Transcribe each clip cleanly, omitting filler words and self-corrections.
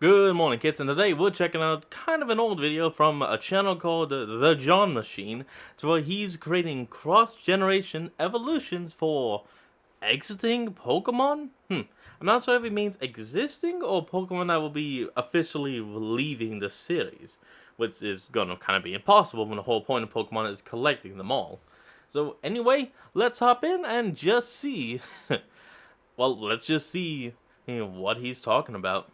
Good morning, kids, and today we're checking out kind of an old video from a channel called The John Machine, where he's creating cross-generation evolutions for exiting Pokemon? I'm not sure if it means existing or Pokemon that will be officially leaving the series, which is gonna kind of be impossible when the whole point of Pokemon is collecting them all. So anyway, let's hop in and just see. Well, let's just see what he's talking about.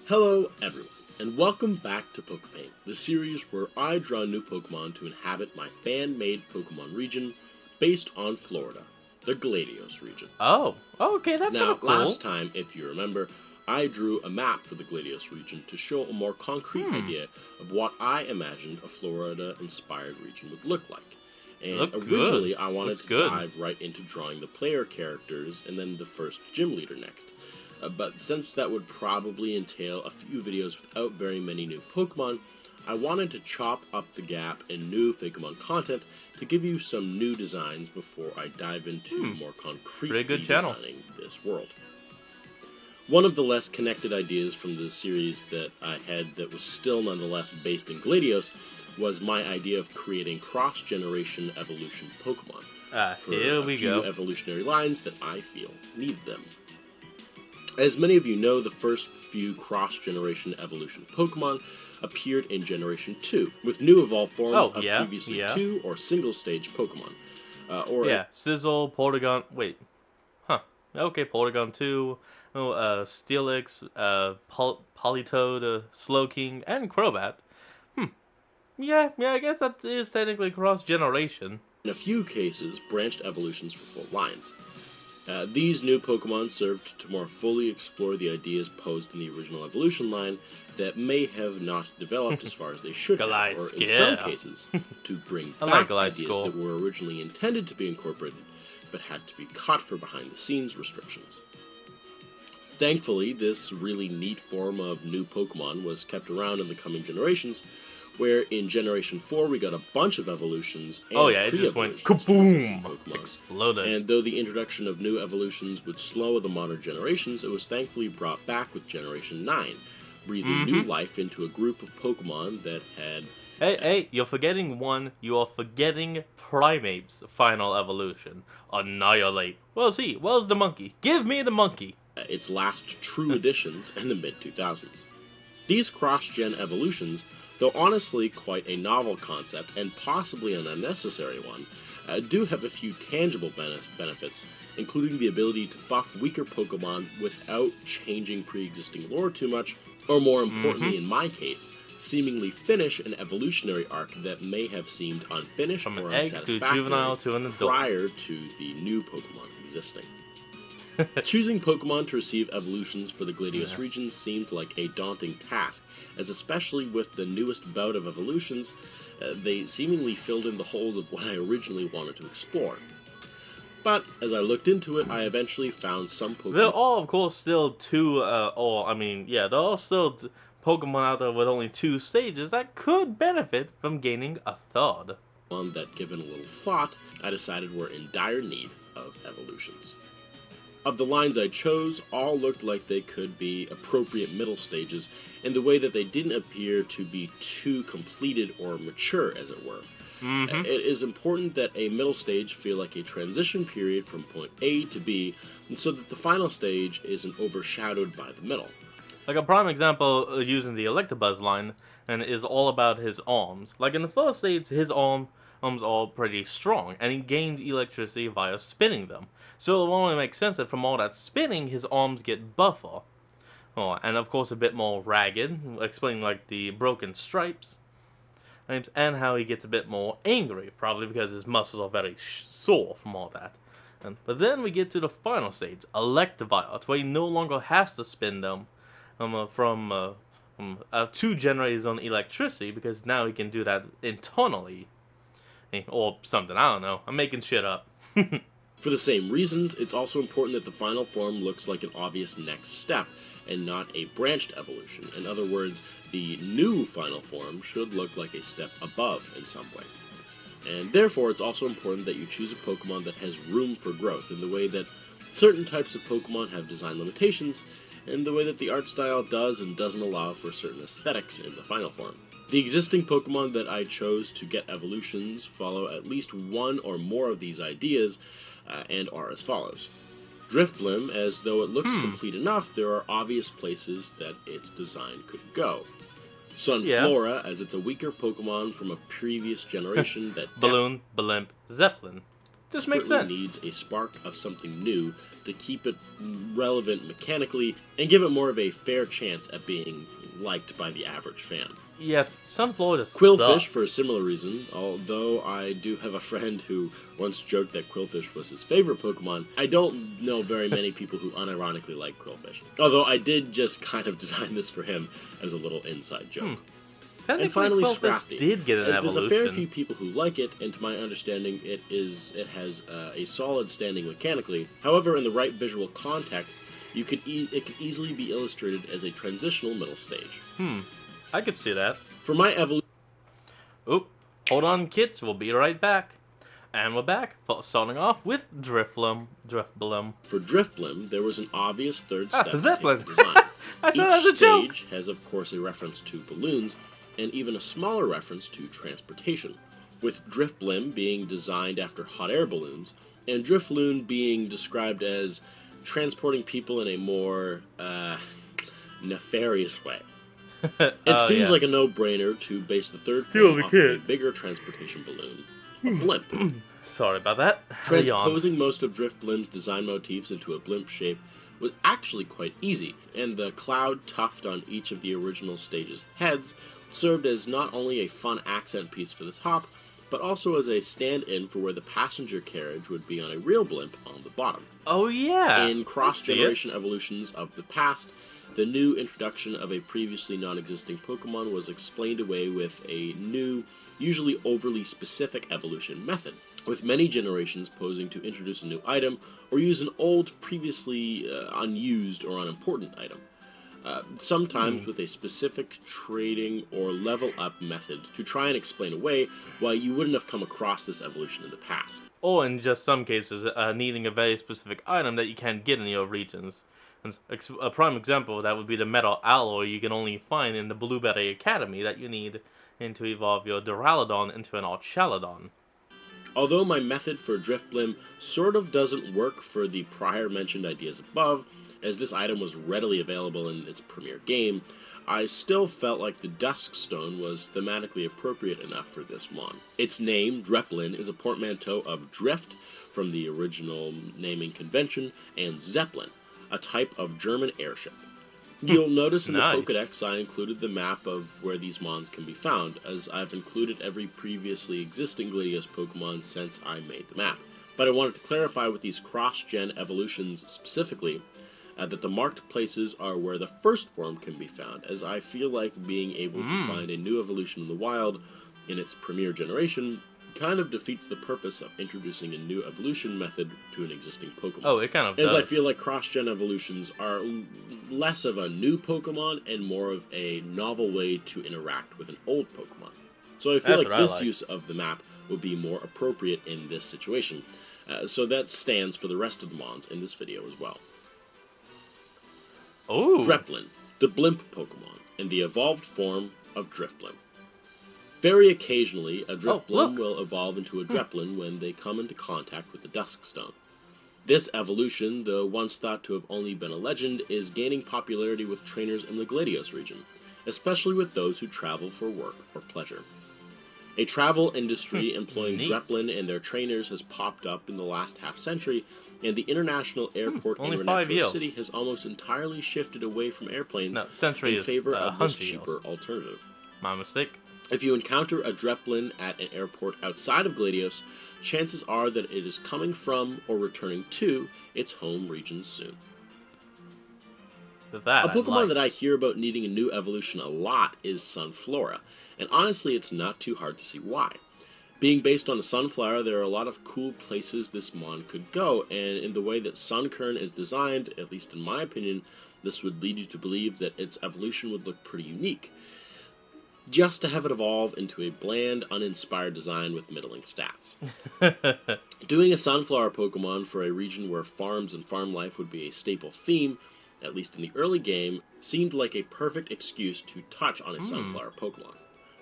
Hello everyone, and welcome back to Pokepaint, the series where I draw new Pokemon to inhabit my fan-made Pokemon region based on Florida, the Gladios region. Oh, okay, that's kind Now, of cool. last time, if you remember, I drew a map for the Gladios region to show a more concrete idea of what I imagined a Florida-inspired region would look like. And Look originally, good. I wanted Looks to good. dive right into drawing the player characters and then the first gym leader next. But since that would probably entail a few videos without very many new Pokemon, I wanted to chop up the gap in new Pokemon content to give you some new designs before I dive into more concretely designing this world. One of the less connected ideas from the series that I had that was still nonetheless based in Gladios was my idea of creating cross-generation evolution Pokemon for Here a we few go. evolutionary lines that I feel need them. As many of you know, the first few cross-generation evolution Pokemon appeared in Generation 2, with new evolved forms of previously two- or single-stage Pokemon. Sizzle, Porygon, wait. Okay, Porygon 2, Steelix, Politoed, Slowking, and Crobat. Yeah, I guess that is technically cross-generation. In a few cases, branched evolutions for full lines. These new Pokemon served to more fully explore the ideas posed in the original evolution line that may have not developed as far as they should have, or in some cases, to bring back ideas that were originally intended to be incorporated, but had to be caught for behind-the-scenes restrictions. Thankfully, this really neat form of new Pokemon was kept around in the coming generations, where in Generation 4 we got a bunch of evolutions and it just went kaboom! Exploded. And though the introduction of new evolutions would slow the modern generations, it was thankfully brought back with Generation 9, breathing new life into a group of Pokemon that had... Hey, you're forgetting one. You are forgetting Primate's final evolution. Annihilate. Well, see, where's the monkey? Give me the monkey! Its last true additions in the mid-2000s. These cross-gen evolutions, though honestly quite a novel concept and possibly an unnecessary one, do have a few tangible benefits, including the ability to buff weaker Pokemon without changing pre-existing lore too much, or more importantly in my case, seemingly finish an evolutionary arc that may have seemed unfinished or unsatisfactory prior to the new Pokemon existing. Choosing Pokemon to receive evolutions for the Gladios region seemed like a daunting task, as especially with the newest bout of evolutions, they seemingly filled in the holes of what I originally wanted to explore. But as I looked into it, I eventually found some Pokemon... They're all, of course, still there are still Pokemon out there with only 2 stages that could benefit from gaining a third. One that, given a little thought, I decided were in dire need of evolutions. Of the lines I chose, all looked like they could be appropriate middle stages in the way that they didn't appear to be too completed or mature, as it were. It is important that a middle stage feel like a transition period from point A to B, and so that the final stage isn't overshadowed by the middle. Like a prime example using the Electabuzz line, and is all about his arms. Like in the first stage, his arms are pretty strong, and he gains electricity via spinning them. So it will only make sense that from all that spinning, his arms get buffer. Oh, and of course a bit more ragged, explaining like the broken stripes. And how he gets a bit more angry, probably because his muscles are very sore from all that. But then we get to the final stage, Electivire, where he no longer has to spin them to generate his own electricity, because now he can do that internally. Or something, I don't know. I'm making shit up. For the same reasons, it's also important that the final form looks like an obvious next step, and not a branched evolution. In other words, the new final form should look like a step above in some way. And therefore, it's also important that you choose a Pokemon that has room for growth, in the way that certain types of Pokemon have design limitations, and the way that the art style does and doesn't allow for certain aesthetics in the final form. The existing Pokemon that I chose to get evolutions follow at least one or more of these ideas, and are as follows. Drifblim, as though it looks complete enough, there are obvious places that its design could go. Yeah. Sunflora, as it's a weaker Pokemon from a previous generation that Balloon, Blimp, Zeppelin. Just makes desperately sense. needs a spark of something new to keep it relevant mechanically and give it more of a fair chance at being liked by the average fan. Yeah, Sunflora Quillfish, for a sucks. similar reason, although I do have a friend who once joked that Quillfish was his favorite Pokemon, I don't know very many people who unironically like Quillfish. Although I did just kind of design this for him as a little inside joke. Technically, And finally, Quillfish Scrafty, did get an as there's a fair evolution. few people who like it, and to my understanding, it has a solid standing mechanically. However, in the right visual context, it could easily be illustrated as a transitional middle stage. I could see that. For my evolution. Oop, hold on, kids. We'll be right back. And we're back, starting off with Drifblim. For Drifblim, there was an obvious third step to Zeppelin. take the design. I said that as Each a joke. stage has, of course, a reference to balloons, and even a smaller reference to transportation, with Drifblim being designed after hot air balloons, and Drifloon being described as transporting people in a more nefarious way. It seems like a no-brainer to base the third form off of a bigger transportation balloon, a blimp. Sorry about that. Yawn. Transposing most of Drifblim's design motifs into a blimp shape was actually quite easy, and the cloud tuft on each of the original stage's heads served as not only a fun accent piece for the top, but also as a stand-in for where the passenger carriage would be on a real blimp on the bottom. Oh yeah. In cross-generation evolutions of the past, the new introduction of a previously non-existing Pokemon was explained away with a new, usually overly specific evolution method, with many generations posing to introduce a new item or use an old, previously unused or unimportant item. Sometimes with a specific trading or level up method to try and explain away why you wouldn't have come across this evolution in the past. Or in just some cases, needing a very specific item that you can't get in your regions. And a prime example of that would be the metal alloy you can only find in the Blueberry Academy that you need to evolve your Duraludon into an Archaludon. Although my method for Drifblim sort of doesn't work for the prior mentioned ideas above, as this item was readily available in its premiere game, I still felt like the Duskstone was thematically appropriate enough for this mon. Its name, Dreplin, is a portmanteau of Drift, from the original naming convention, and Zeppelin, a type of German airship. You'll notice in Nice. the Pokedex I included the map of where these mons can be found, as I've included every previously existing Gladius Pokemon since I made the map. But I wanted to clarify with these cross-gen evolutions specifically, that the marked places are where the first form can be found, as I feel like being able to find a new evolution in the wild in its premier generation kind of defeats the purpose of introducing a new evolution method to an existing Pokemon. Oh, it kind of As does. I feel like cross-gen evolutions are less of a new Pokemon and more of a novel way to interact with an old Pokemon. So I feel That's like what I this like. use of the map would be more appropriate in this situation. So that stands for the rest of the mons in this video as well. Ooh. Dreplin, the blimp Pokemon, and the evolved form of Drifblim. Very occasionally, a Drifblim look. will evolve into a Dreplin when they come into contact with the Duskstone. This evolution, though once thought to have only been a legend, is gaining popularity with trainers in the Gladios region, especially with those who travel for work or pleasure. A travel industry employing Neat. Dreplin and their trainers has popped up in the last half-century, and the international airport only in 5 Retro years. City has almost entirely shifted away from airplanes No, Century in is favor of this 100 cheaper years. alternative. My mistake. If you encounter a Dreplin at an airport outside of Gladios, chances are that it is coming from or returning to its home region soon. That A Pokemon like. that I hear about needing a new evolution a lot is Sunflora, and honestly it's not too hard to see why. Being based on a sunflower, there are a lot of cool places this mon could go, and in the way that Sunkern is designed, at least in my opinion, this would lead you to believe that its evolution would look pretty unique. Just to have it evolve into a bland, uninspired design with middling stats. Doing a sunflower Pokemon for a region where farms and farm life would be a staple theme at least in the early game, seemed like a perfect excuse to touch on a Hmm. sunflower Pokemon.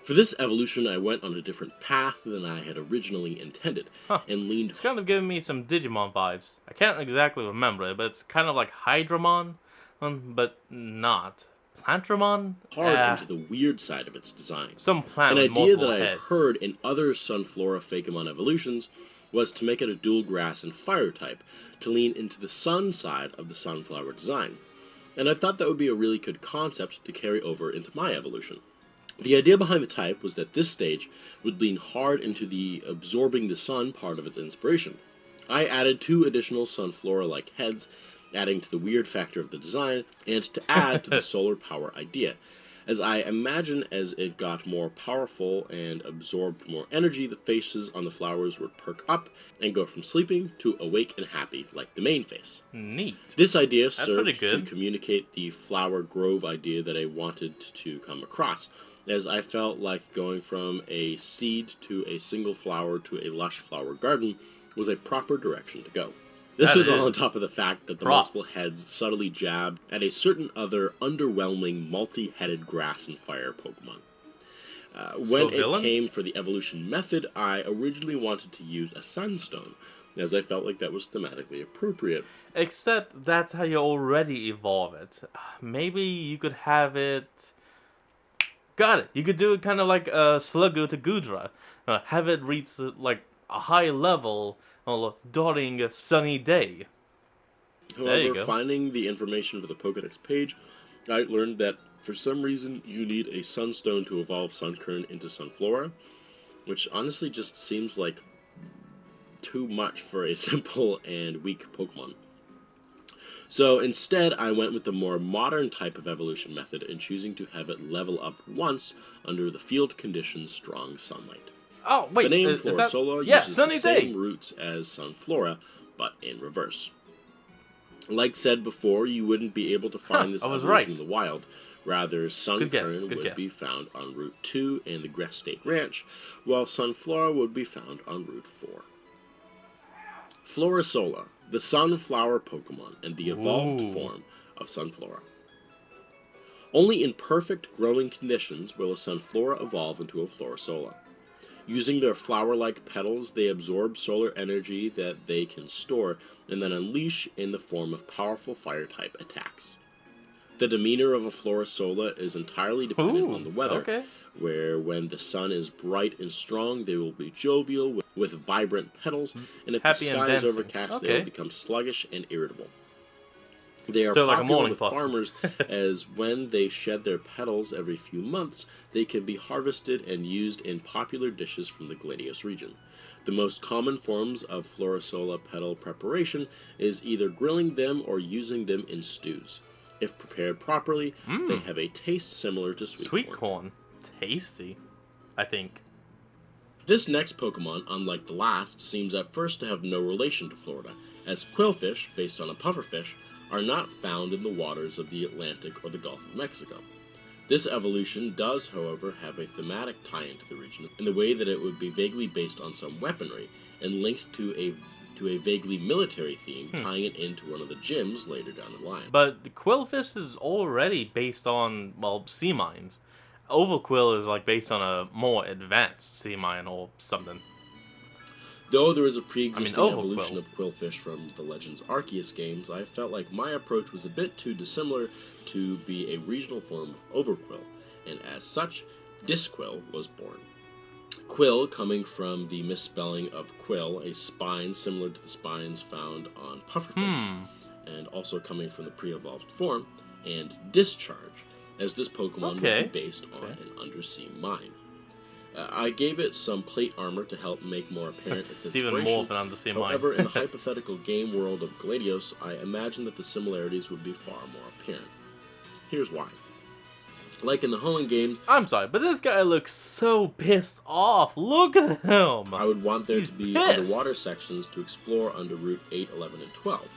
For this evolution, I went on a different path than I had originally intended, Huh. and leaned It's kind of giving me some Digimon vibes. I can't exactly remember it, but it's kind of like Hydramon, but not. Plantramon? hard into the weird side of its design. Some plant An with idea that multiple I had heads. heard in other Sunflora Fakemon evolutions was to make it a dual grass and fire type, to lean into the sun side of the sunflower design. And I thought that would be a really good concept to carry over into my evolution. The idea behind the type was that this stage would lean hard into the absorbing the sun part of its inspiration. I added 2 additional Sunflora like heads, adding to the weird factor of the design, and to add to the solar power idea. As I imagine as it got more powerful and absorbed more energy, the faces on the flowers would perk up and go from sleeping to awake and happy, like the main face. Neat. This idea That's pretty served to good. communicate the flower grove idea that I wanted to come across, as I felt like going from a seed to a single flower to a lush flower garden was a proper direction to go. This That was all on is. top of the fact that the multiple Props. heads subtly jabbed at a certain other underwhelming multi-headed grass and fire Pokemon. When Still it villain? came for the evolution method, I originally wanted to use a Sunstone, as I felt like that was thematically appropriate. Except that's how you already evolve it. Maybe you could have it. Got it. You could do it kind of like Sluggo to Gudra. Have it reach like a high level during a sunny day. There you However, go. finding the information for the Pokedex page, I learned that for some reason you need a Sunstone to evolve Sunkern into Sunflora, which honestly just seems like too much for a simple and weak Pokemon. So instead, I went with the more modern type of evolution method in choosing to have it level up once under the field conditions strong sunlight. Oh The wait, name is that? Florisola Yeah, uses the sunny day. same roots as Sunflora, but in reverse. Like said before, you wouldn't be able to Huh, find this I was evolution in right. the wild. Rather, Good guess. Sunkern Good would guess. be found on Route 2 in the Grass State Ranch, while Sunflora would be found on Route 4. Florisola, the sunflower Pokemon and the evolved Ooh. form of Sunflora. Only in perfect growing conditions will a Sunflora evolve into a Florisola. Using their flower-like petals, they absorb solar energy that they can store and then unleash in the form of powerful fire-type attacks. The demeanor of a Florisola is entirely dependent on Ooh. the weather, Okay. where when the sun is bright and strong, they will be jovial with vibrant petals, and if the Happy and sky is dancing. overcast, they will Okay. become sluggish and irritable. They are So like a popular morning with fuss. farmers as when they shed their petals every few months, they can be harvested and used in popular dishes from the Gladius region. The most common forms of Florisola petal preparation is either grilling them or using them in stews. If prepared properly, they Mmm. have a taste similar to sweet Sweet corn. corn. Tasty. I think. This next Pokemon, unlike the last, seems at first to have no relation to Florida, as quillfish, based on a pufferfish, are not found in the waters of the Atlantic or the Gulf of Mexico. This evolution does, however, have a thematic tie-in to the region in the way that it would be vaguely based on some weaponry and linked to a vaguely military theme, tying it into one of the gyms later down the line. But the Quillfish is already based on, well, sea mines. Overquill is like based on a more advanced sea mine or something. Though there is a I mean, pre-existing evolution Overquill. of quillfish from the Legends Arceus games, I felt like my approach was a bit too dissimilar to be a regional form of Overquill, and as such, Disquill was born. Quill coming from the misspelling of quill, a spine similar to the spines found on pufferfish, and also coming from the pre-evolved form, and Discharge, as this Pokemon Okay. would be based on an undersea mine. I gave it some plate armor to help make more apparent its It's even inspiration. more of an undersea mine. However, in the hypothetical game world of Gladios, I imagine that the similarities would be far more apparent. Here's why. Like in the Hoenn games, I'm sorry, but this guy looks so pissed off. Look at him. I would want there He's to be pissed. underwater sections to explore under Route 8, 11, and 12.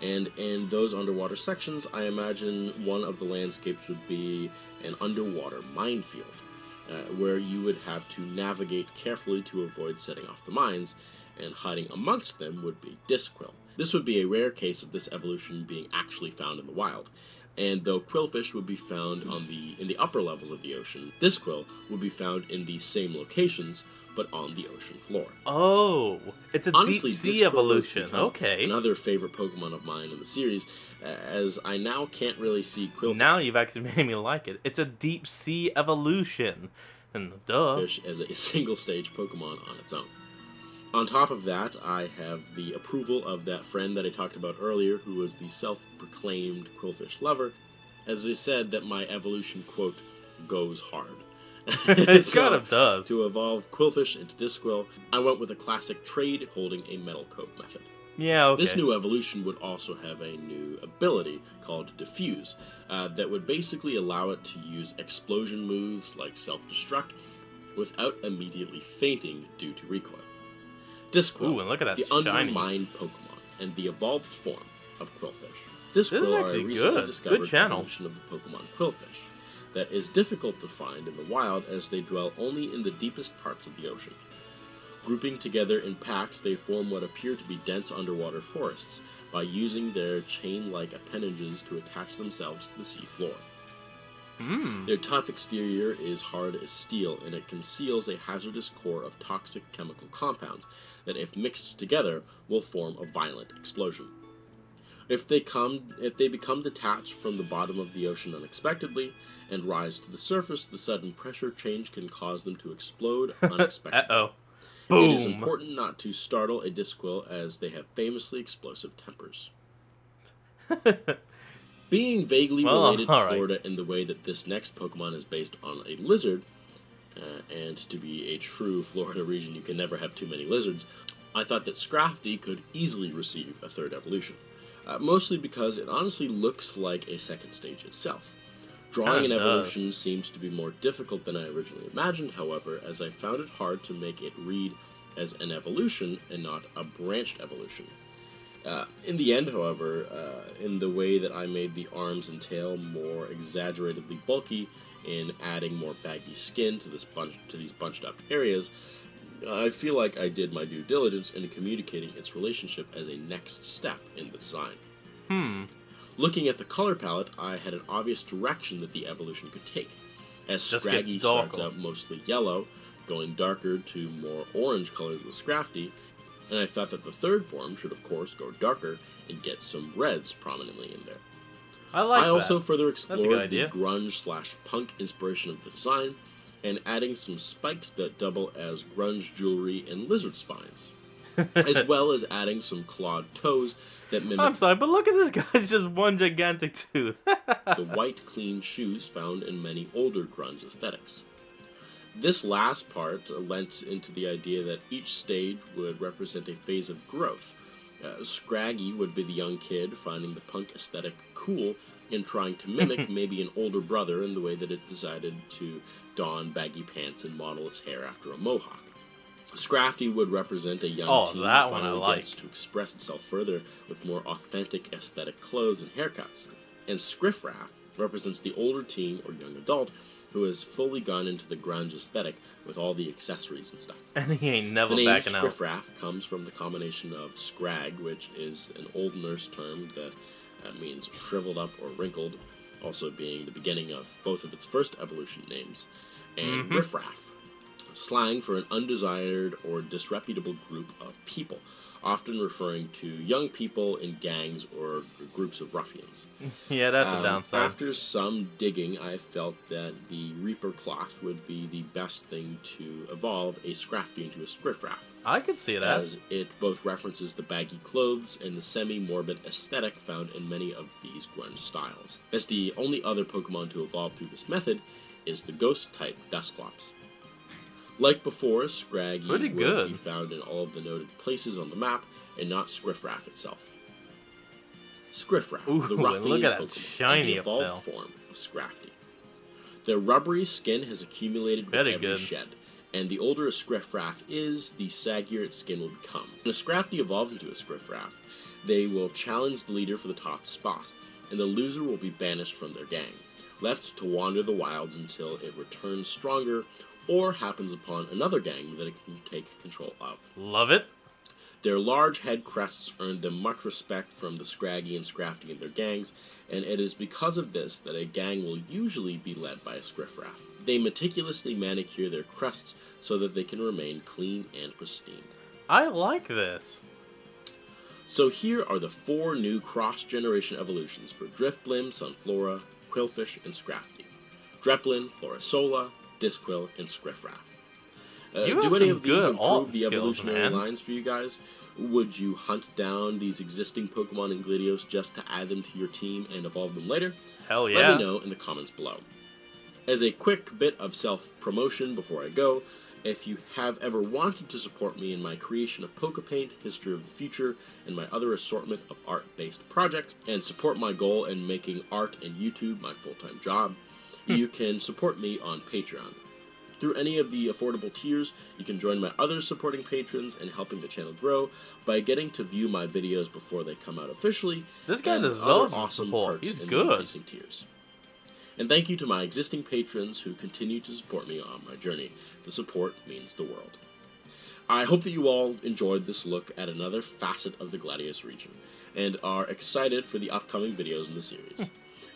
And in those underwater sections, I imagine one of the landscapes would be an underwater minefield, where you would have to navigate carefully to avoid setting off the mines, and hiding amongst them would be Disquill, This would be a rare case of this evolution being actually found in the wild. And though quillfish would be found in the upper levels of the ocean, this quill would be found in the same locations, but on the ocean floor. Oh, it's a Honestly, deep this sea quill has evolution. become Okay. another favorite Pokemon of mine in the series, as I now can't really see quillfish Now you've actually made me like it. It's a deep sea evolution. And duh. as a single stage Pokemon on its own. On top of that, I have the approval of that friend that I talked about earlier, who was the self-proclaimed quillfish lover, as they said that my evolution, quote, goes hard. It So, kind of does. to evolve quillfish into Discwill, I went with a classic trade holding a metal coat method. Yeah, okay. This new evolution would also have a new ability called Diffuse, that would basically allow it to use explosion moves like self-destruct without immediately fainting due to recoil. Discwill, Ooh, and look at that the shiny. undermined Pokemon, and the evolved form of Quillfish. This is Discwill are a actually recently good. discovered Good channel. evolution of the Pokemon Quillfish that is difficult to find in the wild as they dwell only in the deepest parts of the ocean. Grouping together in packs, they form what appear to be dense underwater forests by using their chain-like appendages to attach themselves to the sea floor. Their tough exterior is hard as steel, and it conceals a hazardous core of toxic chemical compounds that, if mixed together, will form a violent explosion. If they become detached from the bottom of the ocean unexpectedly and rise to the surface, the sudden pressure change can cause them to explode unexpectedly. Uh-oh. Boom. It is important not to startle a Discwill, as they have famously explosive tempers. Being vaguely Well, related to alright. Florida in the way that this next Pokemon is based on a lizard, and to be a true Florida region, you can never have too many lizards, I thought that Scrafty could easily receive a third evolution. Mostly because it honestly looks like a second stage itself. Drawing an Kinda evolution does. seems to be more difficult than I originally imagined, however, as I found it hard to make it read as an evolution and not a branched evolution. In the end, however, in the way that I made the arms and tail more exaggeratedly bulky in adding more baggy skin to these bunched up areas, I feel like I did my due diligence in communicating its relationship as a next step in the design. Looking at the color palette, I had an obvious direction that the evolution could take, as Just Scraggy gets starts darker. out mostly yellow, going darker to more orange colors with Scrafty, and I thought that the third form should of course go darker and get some reds prominently in there. I like I also that. further good explored the idea. grunge/punk inspiration of the design, and adding some spikes that double as grunge jewelry and lizard spines, as well as adding some clawed toes that mimic I'm sorry, but look at this guy's just one gigantic tooth. the white, clean shoes found in many older grunge aesthetics. This last part lent into the idea that each stage would represent a phase of growth. Scraggy would be the young kid finding the punk aesthetic cool and trying to mimic maybe an older brother in the way that it decided to don baggy pants and model its hair after a mohawk. Scrafty would represent a young teen that who one I finally like. gets to express itself further with more authentic aesthetic clothes and haircuts. And Scriffraff represents the older teen or young adult who has fully gone into the grunge aesthetic with all the accessories and stuff. And he ain't The never name backing out. Scriffraff comes from the combination of scrag, which is an Old Norse term that means shriveled up or wrinkled, also being the beginning of both of its first evolution names, and riffraff, slang for an undesired or disreputable group of people, often referring to young people in gangs or groups of ruffians. Yeah, that's a downside. After some digging, I felt that the Reaper cloth would be the best thing to evolve a Scrafty into a Scriffraff, I could see that. as it both references the baggy clothes and the semi-morbid aesthetic found in many of these grunge styles. As the only other Pokemon to evolve through this method is the Ghost-type Dusclops. Like before, Scraggy Pretty would good. be found in all of the noted places on the map, and not Scriffraff itself. Scriffraff, Ooh, the and ruffian look at that Pokemon, shiny and the up evolved there. form of Scrafty. Their rubbery skin has accumulated with Very every good. shed, and the older a Scriffraff is, the saggier its skin will become. When a Scrafty evolves into a Scriffraff, they will challenge the leader for the top spot, and the loser will be banished from their gang, left to wander the wilds until it returns stronger or happens upon another gang that it can take control of. Love it. Their large head crests earned them much respect from the Scraggy and Scrafty and their gangs, and it is because of this that a gang will usually be led by a Scriffraff. They meticulously manicure their crests so that they can remain clean and pristine. I like this. So here are the 4 new cross-generation evolutions for Driftblim, Sunflora, Quillfish, and Scrafty. Dreplin, Florisola, Disquill, and Scriffraff. You have Do any some of these good improve alt the skills, evolutionary man. lines for you guys? Would you hunt down these existing Pokemon in Gladios just to add them to your team and evolve them later? Hell Let yeah. me know in the comments below. As a quick bit of self-promotion before I go, if you have ever wanted to support me in my creation of Pokepaint, History of the Future, and my other assortment of art-based projects, and support my goal in making art and YouTube my full-time job, you can support me on Patreon. Through any of the affordable tiers, you can join my other supporting patrons and helping the channel grow by getting to view my videos before they come out officially. This guy and deserves other the awesome support. perks He's in the good. increasing tiers. And thank you to my existing patrons who continue to support me on my journey. The support means the world. I hope that you all enjoyed this look at another facet of the Gladius region, and are excited for the upcoming videos in the series.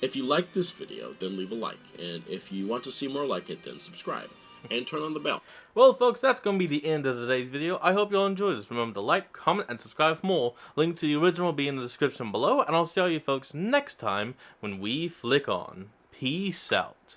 If you liked this video, then leave a like, and if you want to see more like it, then subscribe, and turn on the bell. Well, folks, that's going to be the end of today's video. I hope you all enjoyed this. Remember to like, comment, and subscribe for more. Link to the original will be in the description below, and I'll see all you folks next time when we flick on. Peace out.